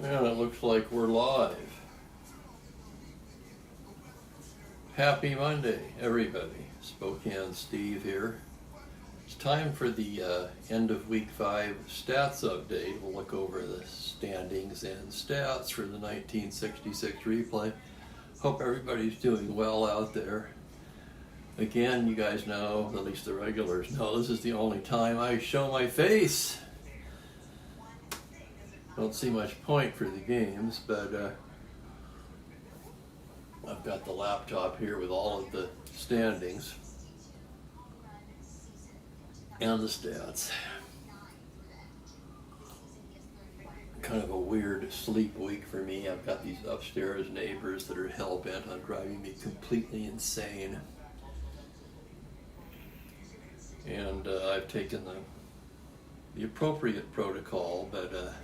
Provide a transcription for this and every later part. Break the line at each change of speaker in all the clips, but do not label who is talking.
And it looks like we're live. Happy Monday, everybody. Spokane Steve here. It's time for the end of week 5 stats update. We'll look over the standings and stats for the 1966 replay. Hope everybody's doing well out there. Again, you guys know, at least the regulars know, this is the only time I show my face. Don't see much point for the games, but I've got the laptop here with all of the standings and the stats. Kind of a weird sleep week for me. I've got these upstairs neighbors that are hell-bent on driving me completely insane. And I've taken the appropriate protocol, but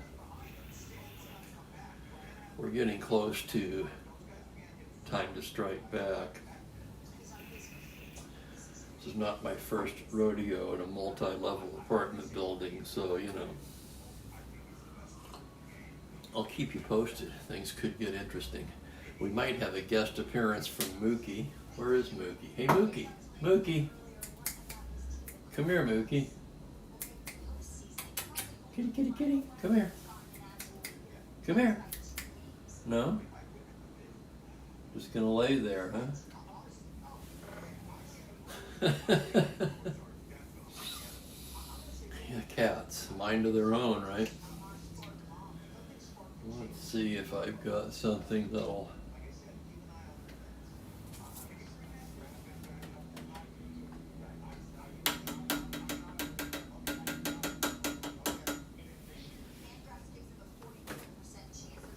we're getting close to time to strike back. This is not my first rodeo in a multi-level apartment building, so you know, I'll keep you posted. Things could get interesting. We might have a guest appearance from Mookie. Where is Mookie? Hey Mookie! Mookie! Come here, Mookie. Kitty, kitty, kitty. Come here. Come here. No? Just gonna lay there, huh? Yeah, cats. Mind of their own, right? Let's see if I've got something that'll...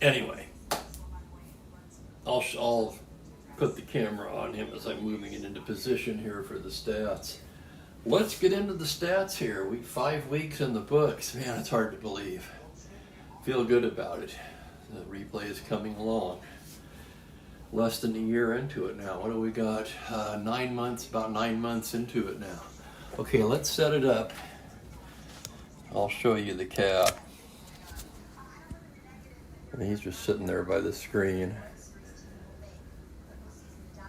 Anyway, I'll put the camera on him as I'm moving it into position here for the stats. Let's get into the stats here. 5 weeks in the books. Man, it's hard to believe. Feel good about it. The replay is coming along. Less than a year into it now. What do we got? 9 months, about 9 months into it now. Okay, let's set it up. I'll show you the cat. And he's just sitting there by the screen.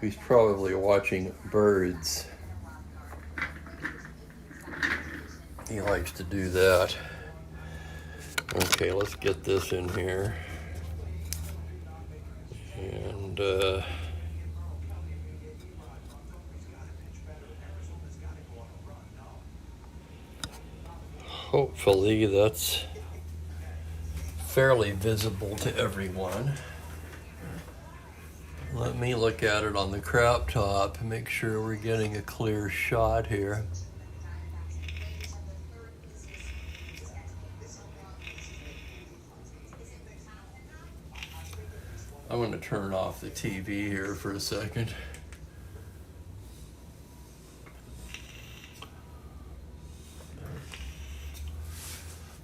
He's probably watching birds. He likes to do that. Okay, let's get this in here. And hopefully that's fairly visible to everyone. Let me look at it on the crop top and make sure we're getting a clear shot here. I'm going to turn off the TV here for a second.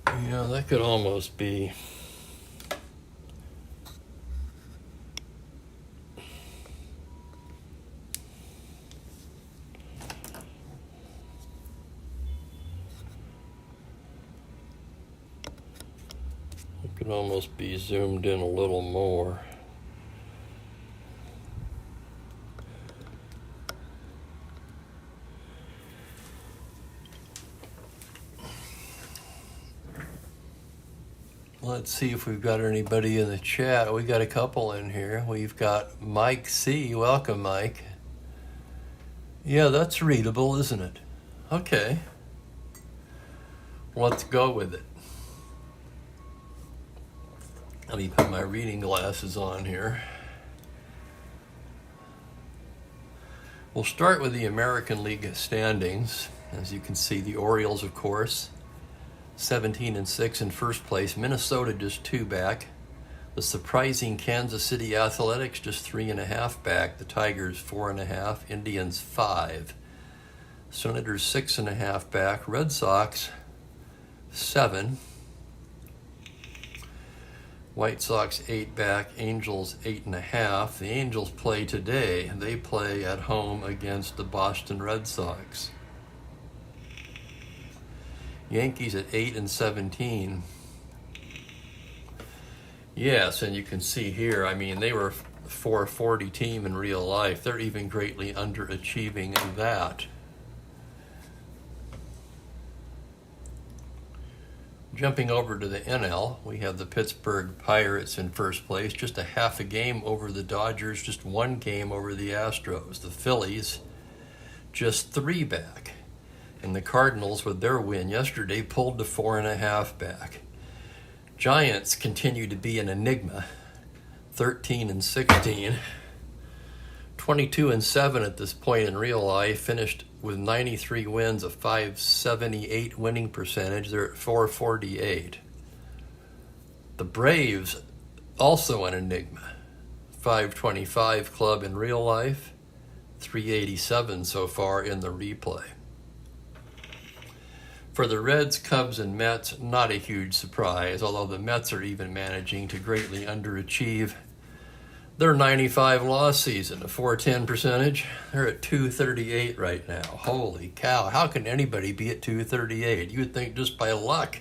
Yeah, that could almost be zoomed in a little more. Let's see if we've got anybody in the chat. We got a couple in here. We've got Mike C. Welcome, Mike. Yeah, that's readable, isn't it? Okay. Let's go with it. Let me put my reading glasses on here. We'll start with the American League standings. As you can see, the Orioles, of course, 17-6 in first place. Minnesota just 2 back. The surprising Kansas City Athletics just 3.5 back. The Tigers 4.5. Indians 5. Senators 6.5 back. Red Sox 7. White Sox 8 back, Angels 8.5. The Angels play today. They play at home against the Boston Red Sox. Yankees at 8-17. Yes, and you can see here, I mean, they were a 440 team in real life. They're even greatly underachieving that. Jumping over to the NL, we have the Pittsburgh Pirates in first place, just a half a game over the Dodgers, just one game over the Astros. The Phillies, just 3 back. And the Cardinals, with their win yesterday, pulled to 4.5 back. Giants continue to be an enigma, 13-16, 22-7 at this point in real life, finished with 93 wins, a .578 winning percentage. They're at 448. The Braves, also an enigma, .525 club in real life, 387 so far in the replay. For the Reds, Cubs, and Mets, not a huge surprise, although the Mets are even managing to greatly underachieve their 95 loss season, a .410 percentage. They're at .238 right now. Holy cow, how can anybody be at .238? You would think just by luck.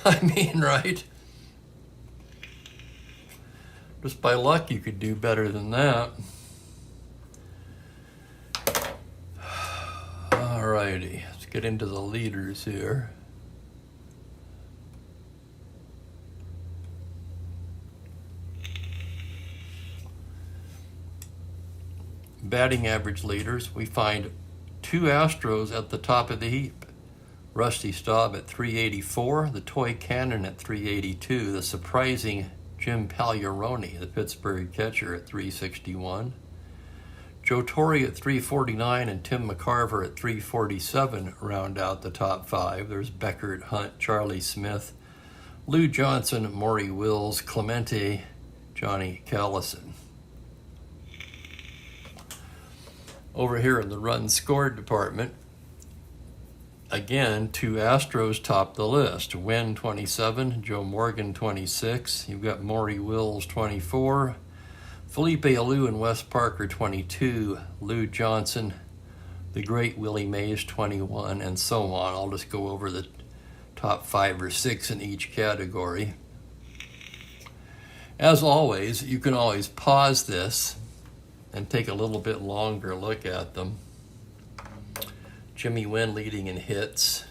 I mean, right? Just by luck you could do better than that. Alrighty, let's get into the leaders here. Batting average leaders, we find 2 Astros at the top of the heap. Rusty Staub at .384, the Toy Cannon at .382, the surprising Jim Pagliarone, the Pittsburgh catcher, at .361. Joe Torre at .349 and Tim McCarver at .347 round out the top 5. There's Beckert, Hunt, Charlie Smith, Lou Johnson, Maury Wills, Clemente, Johnny Callison. Over here in the runs scored department, again, 2 Astros top the list. Wynn, 27, Joe Morgan, 26. You've got Maury Wills, 24. Felipe Alou and Wes Parker, 22. Lou Johnson, the great Willie Mays, 21, and so on. I'll just go over the top 5 or 6 in each category. As always, you can always pause this and take a little bit longer look at them. Jimmy Wynn leading in hits.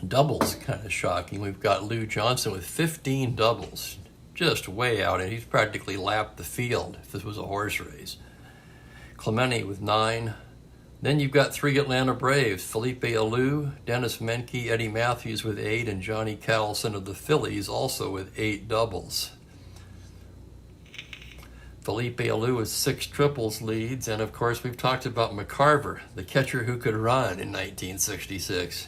Doubles, kind of shocking. We've got Lou Johnson with 15 doubles, just way out, and he's practically lapped the field if this was a horse race. Clemente with 9. Then you've got 3 Atlanta Braves, Felipe Alou, Dennis Menke, Eddie Matthews with 8, and Johnny Callison of the Phillies also with 8 doubles. Felipe Alou with 6 triples leads, and of course we've talked about McCarver, the catcher who could run in 1966.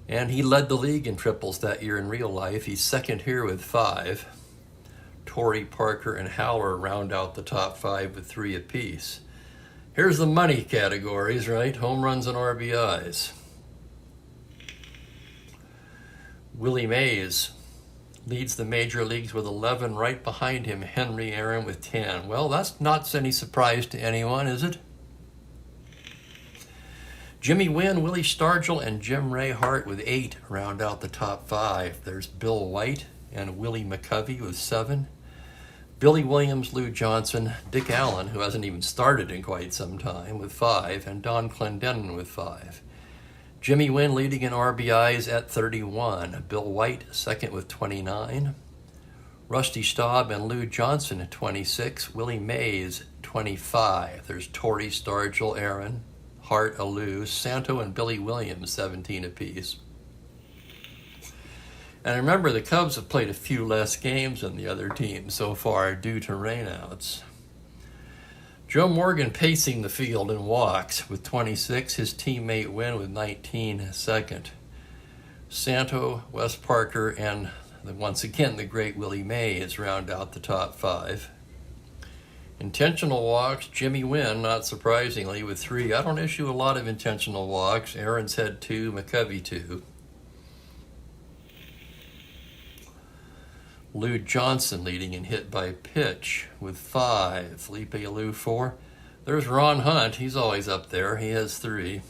And he led the league in triples that year in real life. He's second here with 5. Torrey, Parker, and Howler round out the top 5 with 3 apiece. Here's the money categories, right? Home runs and RBIs. Willie Mays leads the major leagues with 11. Right behind him, Henry Aaron with 10. Well, that's not any surprise to anyone, is it? Jimmy Wynn, Willie Stargell, and Jim Ray Hart with 8 round out the top 5. There's Bill White and Willie McCovey with 7. Billy Williams, Lou Johnson, Dick Allen, who hasn't even started in quite some time, with 5, and Don Clendenin with 5. Jimmy Wynn leading in RBIs at 31. Bill White second with 29. Rusty Staub and Lou Johnson at 26. Willie Mays, 25. There's Torrey, Stargell, Aaron, Hart, Alou, Santo, and Billy Williams, 17 apiece. And remember, the Cubs have played a few less games than the other teams so far due to rainouts. Joe Morgan pacing the field in walks with 26. His teammate Wynn with 19 second. Santo, Wes Parker, and once again the great Willie Mays round out the top 5. Intentional walks, Jimmy Wynn, not surprisingly, with 3. I don't issue a lot of intentional walks. Aaron's had 2, McCovey 2. Lou Johnson leading in hit by pitch with 5. Felipe Alou 4. There's Ron Hunt. He's always up there. He has 3.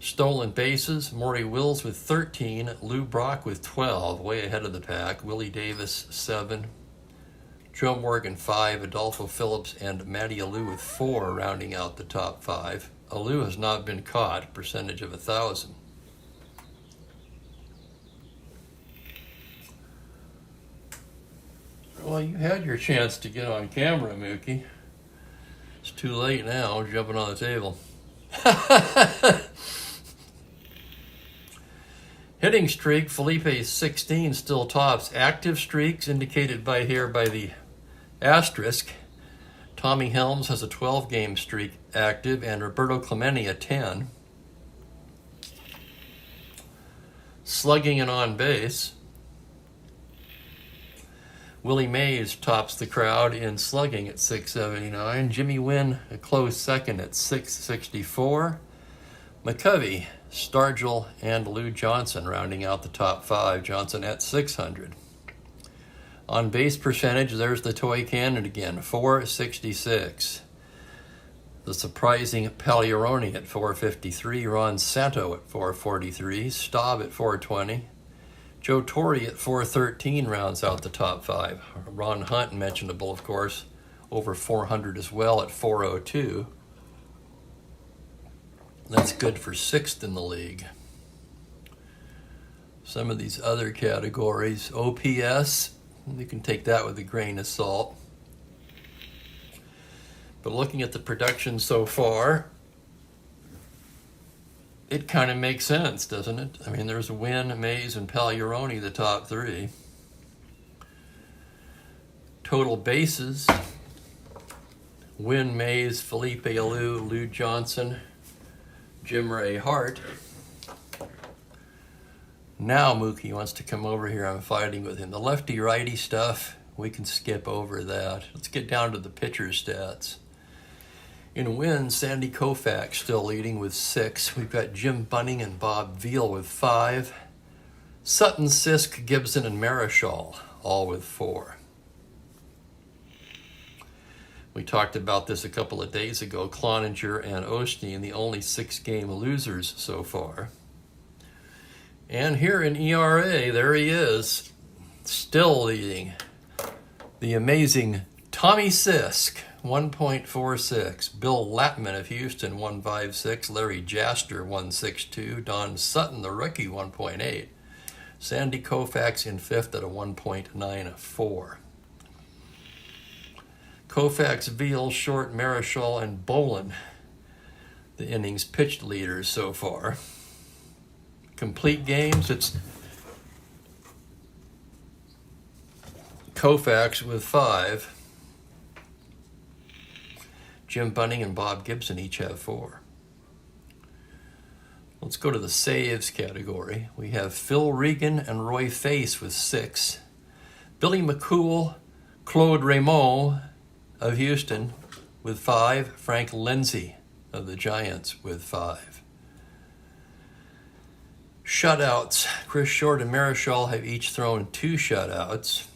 Stolen bases, Maury Wills with 13, Lou Brock with 12, way ahead of the pack. Willie Davis, 7. Joe Morgan, 5. Adolfo Phillips and Matty Alou with 4, rounding out the top 5. Alou has not been caught, percentage of 1,000. Well, you had your chance to get on camera, Mookie. It's too late now, jumping on the table. Hitting streak, Felipe's 16 still tops. Active streaks indicated by here by the asterisk. Tommy Helms has a 12-game streak active, and Roberto Clemente a 10. Slugging and on base. Willie Mays tops the crowd in slugging at 679. Jimmy Wynn a close second at 664. McCovey, Stargell, and Lou Johnson rounding out the top 5. Johnson at 600. On base percentage, there's the toy cannon again, 466. The surprising Pagliarone at 453. Ron Santo at 443. Staub at 420. Joe Torre at 413 rounds out the top 5. Ron Hunt, mentionable, of course, over 400 as well at 402. That's good for 6th in the league. Some of these other categories, OPS, you can take that with a grain of salt. But looking at the production so far, it kind of makes sense, doesn't it? I mean, there's Wynn, Mays, and Pagliarone, the top 3. Total bases, Wynn, Mays, Felipe Alou, Lou Johnson, Jim Ray Hart. Now Mookie wants to come over here. I'm fighting with him. The lefty-righty stuff, we can skip over that. Let's get down to the pitcher stats. In wins, Sandy Koufax still leading with 6. We've got Jim Bunning and Bob Veal with 5. Sutton, Sisk, Gibson, and Marichal all with 4. We talked about this a couple of days ago. Cloninger and Osteen, the only 6-game losers so far. And here in ERA, there he is, still leading. The amazing Tommy Sisk, 1.46. Bill Latman of Houston, 1.56. Larry Jaster, 1.62. Don Sutton, the rookie, 1.8. Sandy Koufax in 5th at a 1.94. Koufax, Veal, Short, Marichal, and Bolin, the innings pitched leaders so far. Complete games, it's Koufax with 5. Jim Bunning and Bob Gibson each have 4. Let's go to the saves category. We have Phil Regan and Roy Face with 6. Billy McCool, Claude Raymond of Houston with 5. Frank Lindsay of the Giants with 5. Shutouts. Chris Short and Marichal have each thrown 2 shutouts.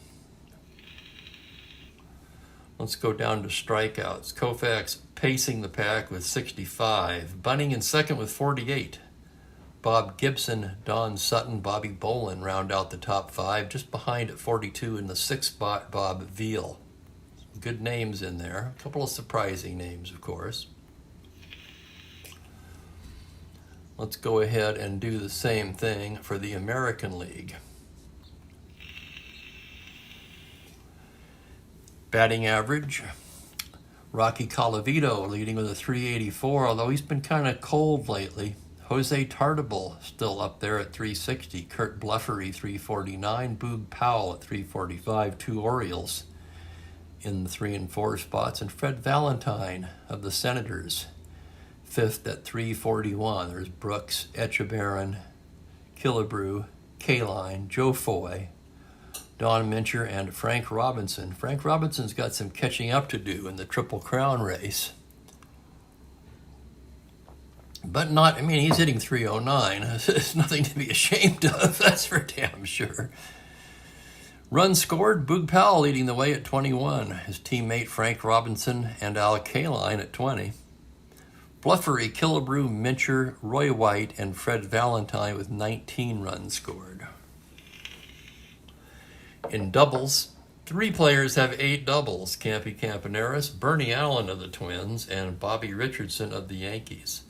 Let's go down to strikeouts. Koufax pacing the pack with 65. Bunning in second with 48. Bob Gibson, Don Sutton, Bobby Bolin round out the top 5. Just behind at 42 in the 6th spot, Bob Veal. Good names in there. A couple of surprising names, of course. Let's go ahead and do the same thing for the American League. Batting average, Rocky Colavito leading with a 384, although he's been kind of cold lately. Jose Tartabull still up there at 360. Kurt Bleffery, 349. Boog Powell at 345. 2 Orioles in the 3 and 4 spots. And Fred Valentine of the Senators, 5th at 341. There's Brooks, Etchebarren, Killebrew, Kaline, Joe Foy, Don Mincher, and Frank Robinson. Frank Robinson's got some catching up to do in the Triple Crown race. But not, I mean, he's hitting 309. There's nothing to be ashamed of, that's for damn sure. Runs scored, Boog Powell leading the way at 21. His teammate Frank Robinson and Al Kaline at 20. Bluffery, Killebrew, Mincher, Roy White, and Fred Valentine with 19 runs scored. In doubles, 3 players have 8 doubles. Campy Campaneris, Bernie Allen of the Twins, and Bobby Richardson of the Yankees.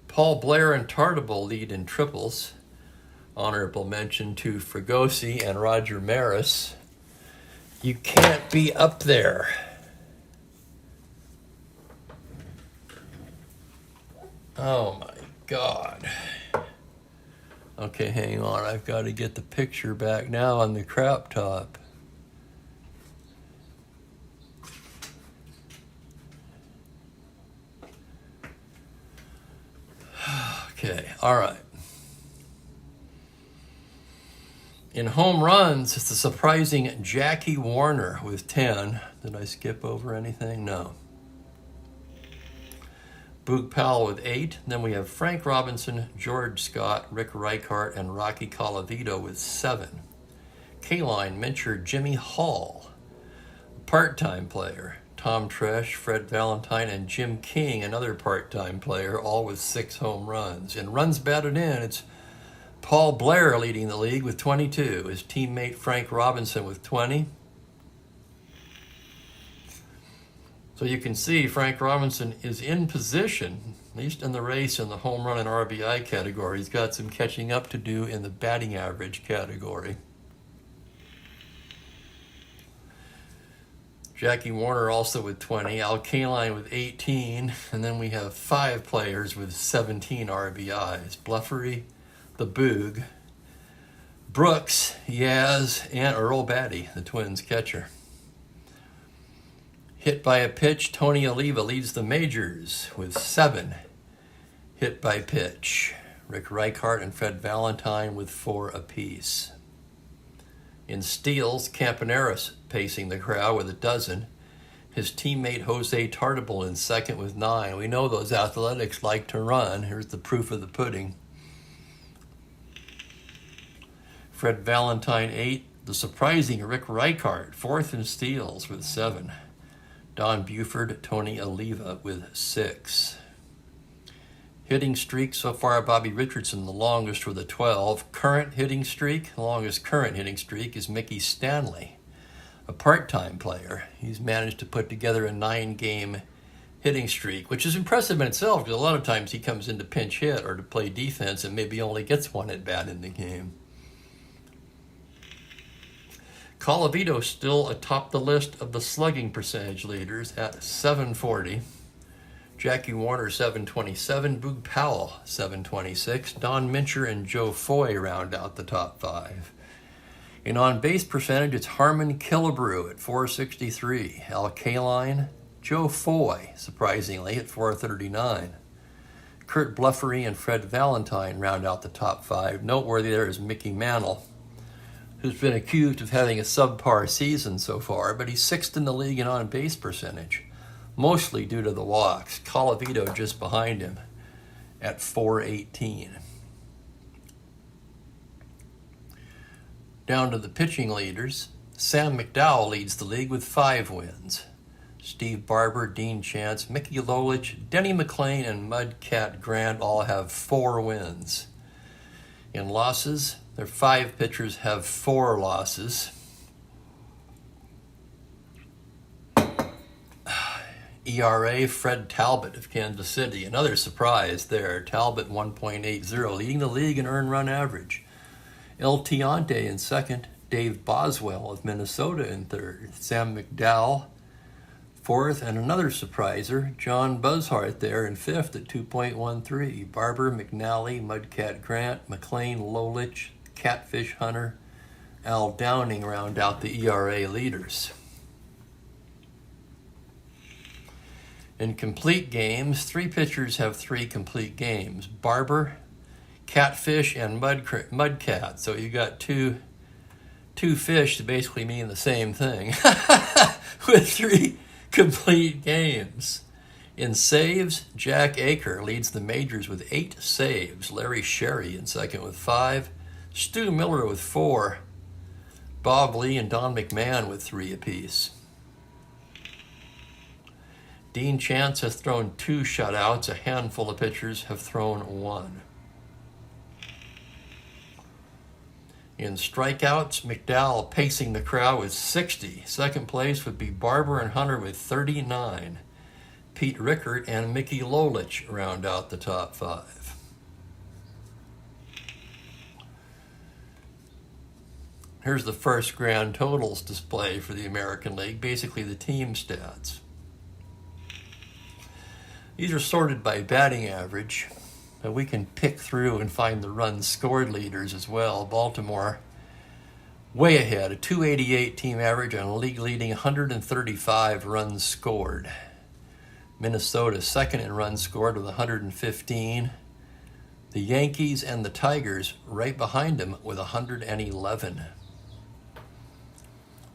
Paul Blair and Tartabull lead in triples. Honorable mention to Fregosi and Roger Maris. You can't be up there. Oh my God. Okay, hang on. I've got to get the picture back now on the crop top. Okay, all right. In home runs, it's the surprising Jackie Warner with 10. Did I skip over anything? No. Boog Powell with 8. Then we have Frank Robinson, George Scott, Rick Reichart, and Rocky Colavito with 7. K-line, Mincher, Jimmy Hall. Part-time player, Tom Tresh, Fred Valentine, and Jim King, another part-time player, all with 6 home runs. In runs batted in, it's Paul Blair leading the league with 22. His teammate Frank Robinson with 20. So you can see Frank Robinson is in position, at least in the race in the home run and RBI category. He's got some catching up to do in the batting average category. Jackie Warner also with 20, Al Kaline with 18, and then we have 5 players with 17 RBIs. Bluffery, the Boog, Brooks, Yaz, and Earl Batty, the Twins catcher. Hit by a pitch, Tony Oliva leads the majors with 7 hit by pitch. Rick Reichart and Fred Valentine with 4 apiece. In steals, Campaneris pacing the crowd with 12. His teammate Jose Tartabull in second with 9. We know those athletics like to run. Here's the proof of the pudding. Fred Valentine 8. The surprising Rick Reichart, 4th in steals with 7. Don Buford, Tony Oliva with 6. Hitting streak so far, Bobby Richardson, the longest with a 12. Current hitting streak, the longest current hitting streak is Mickey Stanley, a part-time player. He's managed to put together a 9-game hitting streak, which is impressive in itself because a lot of times he comes in to pinch hit or to play defense and maybe only gets 1 at bat in the game. Colavito still atop the list of the slugging percentage leaders at 740. Jackie Warner 727, Boog Powell 726, Don Mincher and Joe Foy round out the top 5. In on-base percentage, it's Harmon Killebrew at 463, Al Kaline, Joe Foy, surprisingly, at 439. Kurt Bluffery and Fred Valentine round out the top 5. Noteworthy there is Mickey Mantle, who's been accused of having a subpar season so far, but he's 6th in the league in on-base percentage, mostly due to the walks. Colavito just behind him at 418. Down to the pitching leaders, Sam McDowell leads the league with 5 wins. Steve Barber, Dean Chance, Mickey Lolich, Denny McClain, and Mudcat Grant all have 4 wins. In losses, their 5 pitchers have 4 losses. ERA, Fred Talbot of Kansas City. Another surprise there. Talbot 1.80, leading the league in earned run average. El Tiante in second. Dave Boswell of Minnesota in third. Sam McDowell, 4th. And another surpriser, John Buzzhart there in 5th at 2.13. Barber, McNally, Mudcat Grant, McClain, Lolich, Catfish Hunter, Al Downing round out the ERA leaders. In complete games, 3 pitchers have 3 complete games. Barber, Catfish, and Mudcat. So you got two fish to basically mean the same thing with 3 complete games. In saves, Jack Aker leads the majors with 8 saves. Larry Sherry in second with 5. Stu Miller with 4. Bob Lee and Don McMahon with 3 apiece. Dean Chance has thrown 2 shutouts. A handful of pitchers have thrown 1. In strikeouts, McDowell pacing the crowd with 60. Second place would be Barber and Hunter with 39. Pete Rickert and Mickey Lolich round out the top 5. Here's the first grand totals display for the American League, basically the team stats. These are sorted by batting average, but we can pick through and find the runs scored leaders as well. Baltimore way ahead, a 288 team average on a league-leading 135 runs scored. Minnesota second in runs scored with 115. The Yankees and the Tigers right behind them with 111.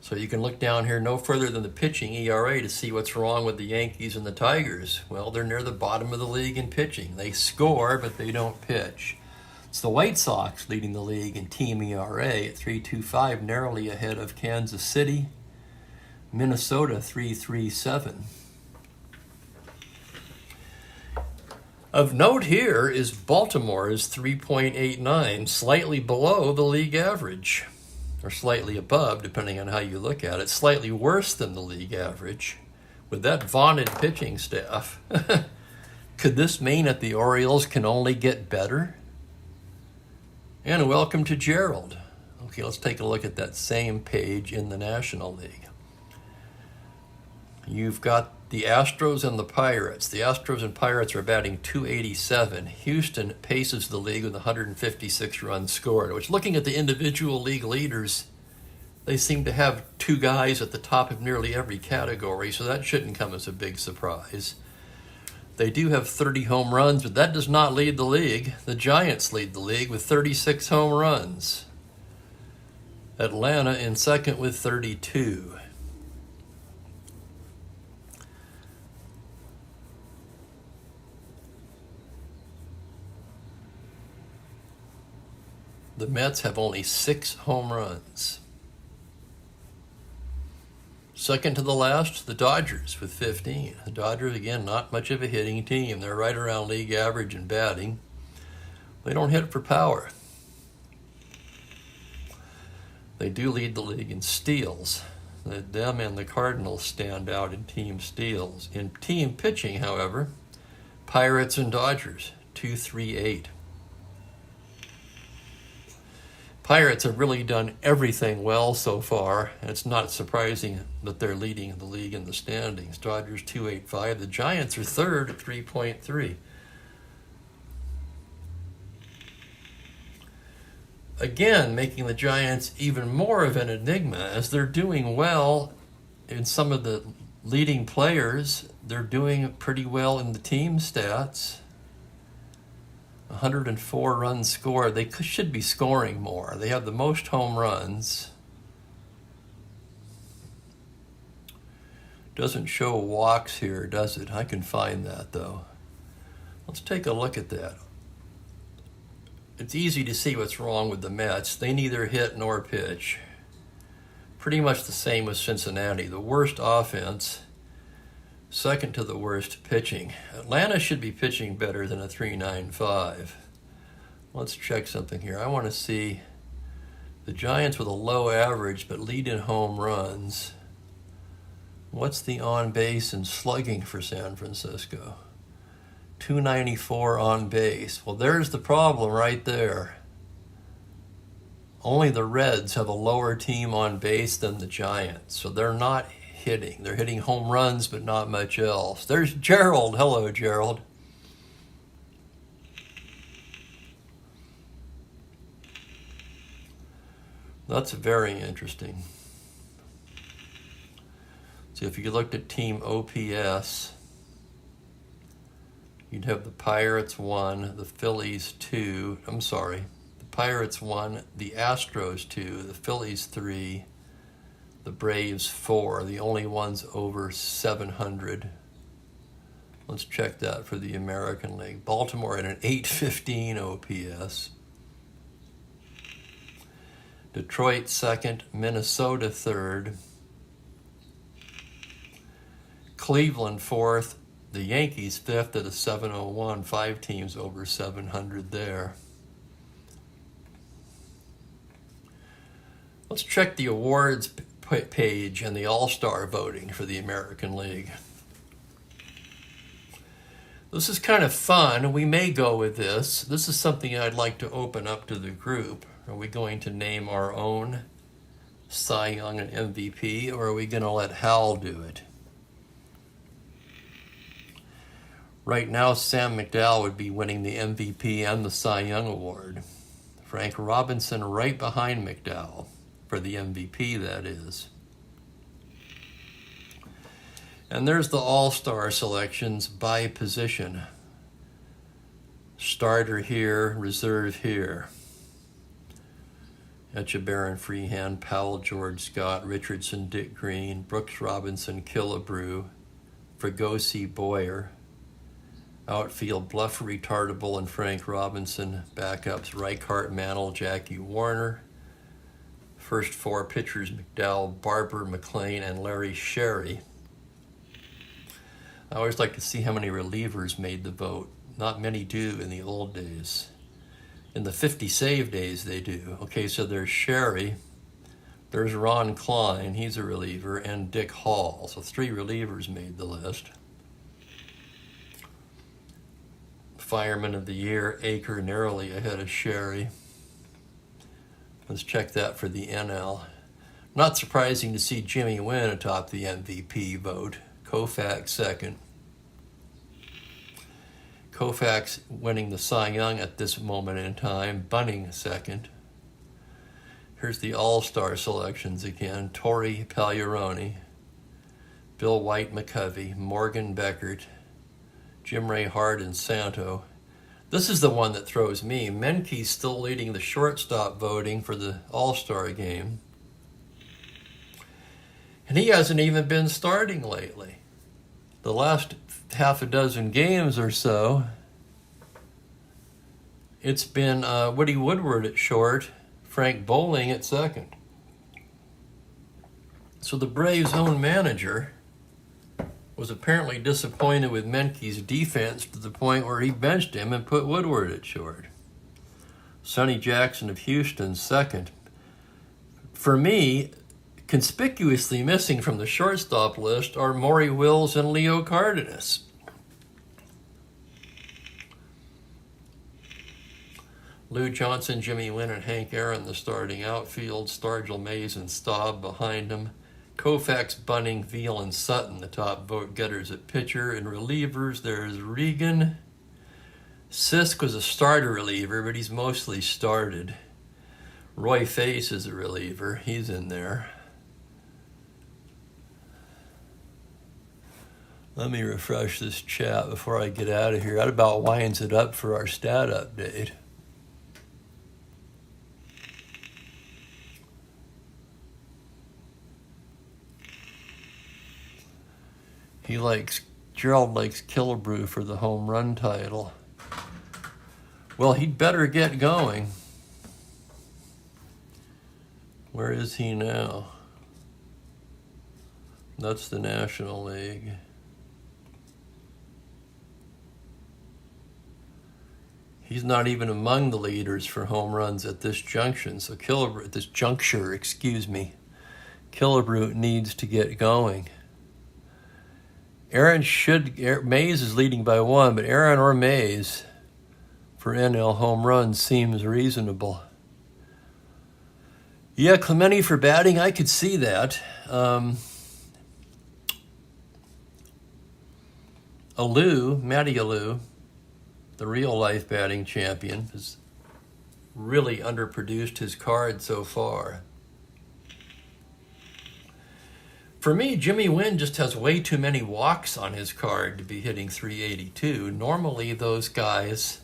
So you can look down here no further than the pitching ERA to see what's wrong with the Yankees and the Tigers. Well, they're near the bottom of the league in pitching. They score, but they don't pitch. It's the White Sox leading the league in team ERA at 3.25, narrowly ahead of Kansas City. Minnesota 3.37. Of note here is Baltimore's 3.89, slightly below the league average, or slightly above, depending on how you look at it. Slightly worse than the league average. With that vaunted pitching staff, could this mean that the Orioles can only get better? And welcome to Gerald. Okay, let's take a look at that same page in the National League. You've got the Astros and the Pirates. The Astros and Pirates are batting .287. Houston paces the league with 156 runs scored, which, looking at the individual league leaders, they seem to have 2 guys at the top of nearly every category, so that shouldn't come as a big surprise. They do have 30 home runs, but that does not lead the league. The Giants lead the league with 36 home runs. Atlanta in second with 32. The Mets have only 6 home runs. Second to the last, the Dodgers with 15. The Dodgers, again, not much of a hitting team. They're right around league average in batting. They don't hit for power. They do lead the league in steals. Them and the Cardinals stand out in team steals. In team pitching, however, Pirates and Dodgers, 2-3-8. Pirates have really done everything well so far, and it's not surprising that they're leading the league in the standings. Dodgers 2.85. The Giants are third at 3.3. Again, making the Giants even more of an enigma, as they're doing well in some of the leading players. They're doing pretty well in the team stats. 104 runs scored. They should be scoring more. They have the most home runs. Doesn't show walks here, does it? I can find that, though. Let's take a look at that. It's easy to see what's wrong with the Mets. They neither hit nor pitch. Pretty much the same with Cincinnati. The worst offense, second to the worst pitching. Atlanta should be pitching better than a 3.95. Let's check something here. I want to see the Giants with a low average but lead in home runs. What's the on base and slugging for San Francisco? 294 on base. Well, there's the problem right there. Only the Reds have a lower team on base than the Giants, so they're not hitting. They're hitting home runs, but not much else. There's Gerald. Hello, Gerald. That's very interesting. So if you looked at team OPS, you'd have the Pirates 1, the Phillies 2. The Pirates 1, the Astros 2, the Phillies 3, the Braves 4, the only ones over 700. Let's check that for the American League. Baltimore at an 815 OPS. Detroit second, Minnesota third. Cleveland fourth, the Yankees fifth at a 701, 5 teams over 700 there. Let's check the awards page and the All-Star voting for the American League. This is kind of fun. We may go with this. This is something I'd like to open up to the group. Are we going to name our own Cy Young and MVP, or are we going to let Hal do it? Right now, Sam McDowell would be winning the MVP and the Cy Young Award. Frank Robinson right behind McDowell for the MVP, that is. And there's the All-Star selections by position. Starter here, reserve here. Etchebarren, Freehan, Powell, George Scott, Richardson, Dick Green, Brooks Robinson, Killebrew, Fregosi, Boyer. Outfield, Bluff, Retardable, and Frank Robinson. Backups, Reichart, Mantle, Jackie Warner. First 4 pitchers, McDowell, Barber, McLean, and Larry Sherry. I always like to see how many relievers made the vote. Not many do in the old days. In the 50 save days, they do. Okay, so there's Sherry. There's Ron Klein, he's a reliever, and Dick Hall. So 3 relievers made the list. Fireman of the Year, Aker narrowly ahead of Sherry. Let's check that for the NL. Not surprising to see Jimmy Wynn atop the MVP vote. Koufax second. Koufax winning the Cy Young at this moment in time. Bunning second. Here's the All-Star selections again. Torrey Pagliarone, Bill White McCovey, Morgan Beckert, Jim Ray Hart, and Santo. This is the one that throws me. Menke's still leading the shortstop voting for the All-Star game. And he hasn't even been starting lately. The last half a dozen games or so, it's been Woody Woodward at short, Frank Bowling at second. So the Braves' own manager was apparently disappointed with Menke's defense to the point where he benched him and put Woodward at short. Sonny Jackson of Houston second. For me, conspicuously missing from the shortstop list are Maury Wills and Leo Cardenas. Lou Johnson, Jimmy Wynn, and Hank Aaron, the starting outfield. Stargell, Mays, and Staub behind him. Koufax, Bunning, Veal, and Sutton, the top vote getters at pitcher. In relievers, there's Regan. Sisk was a starter reliever, but he's mostly started. Roy Face is a reliever. He's in there. Let me refresh this chat before I get out of here. That about winds it up for our stat update. Gerald likes Killebrew for the home run title. Well, he'd better get going. Where is he now? That's the National League. He's not even among the leaders for home runs at this junction. So Killebrew, at this juncture, Killebrew needs to get going. Mays is leading by 1, but Aaron or Mays for NL home runs seems reasonable. Yeah, Clemente for batting, I could see that. Matty Alou, the real-life batting champion, has really underproduced his card so far. For me, Jimmy Wynn just has way too many walks on his card to be hitting 382. Normally, those guys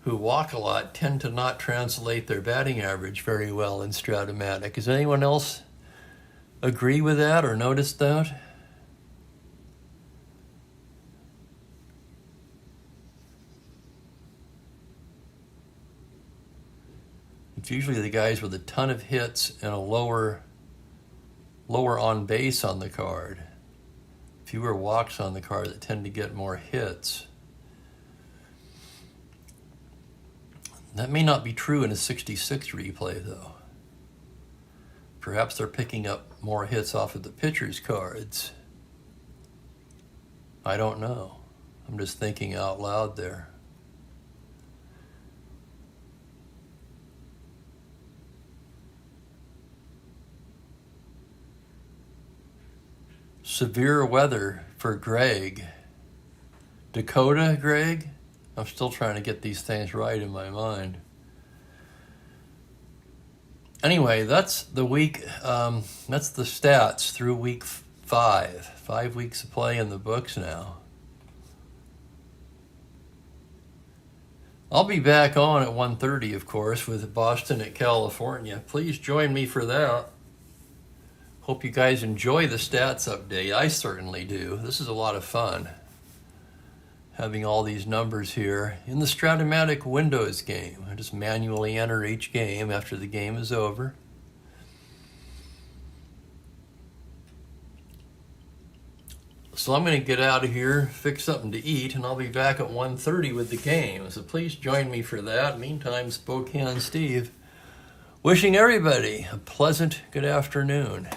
who walk a lot tend to not translate their batting average very well in Strat-O-Matic. Does anyone else agree with that or notice that? It's usually the guys with a ton of hits and a lower on base on the card. fewer walks on the card that tend to get more hits. That may not be true in a 66 replay, though. Perhaps they're picking up more hits off of the pitcher's cards. I don't know. I'm just thinking out loud there. Severe weather for Greg. Dakota, Greg? I'm still trying to get these things right in my mind. Anyway, that's the week, that's the stats through week 5. 5 weeks of play in the books now. I'll be back on at 1:30, of course, with Boston at California. Please join me for that. Hope you guys enjoy the stats update. I certainly do. This is a lot of fun, having all these numbers here in the Strat-O-Matic Windows game. I just manually enter each game after the game is over. So I'm going to get out of here, fix something to eat, and I'll be back at 1:30 with the game. So please join me for that. Meantime, Spokane Steve, wishing everybody a pleasant good afternoon.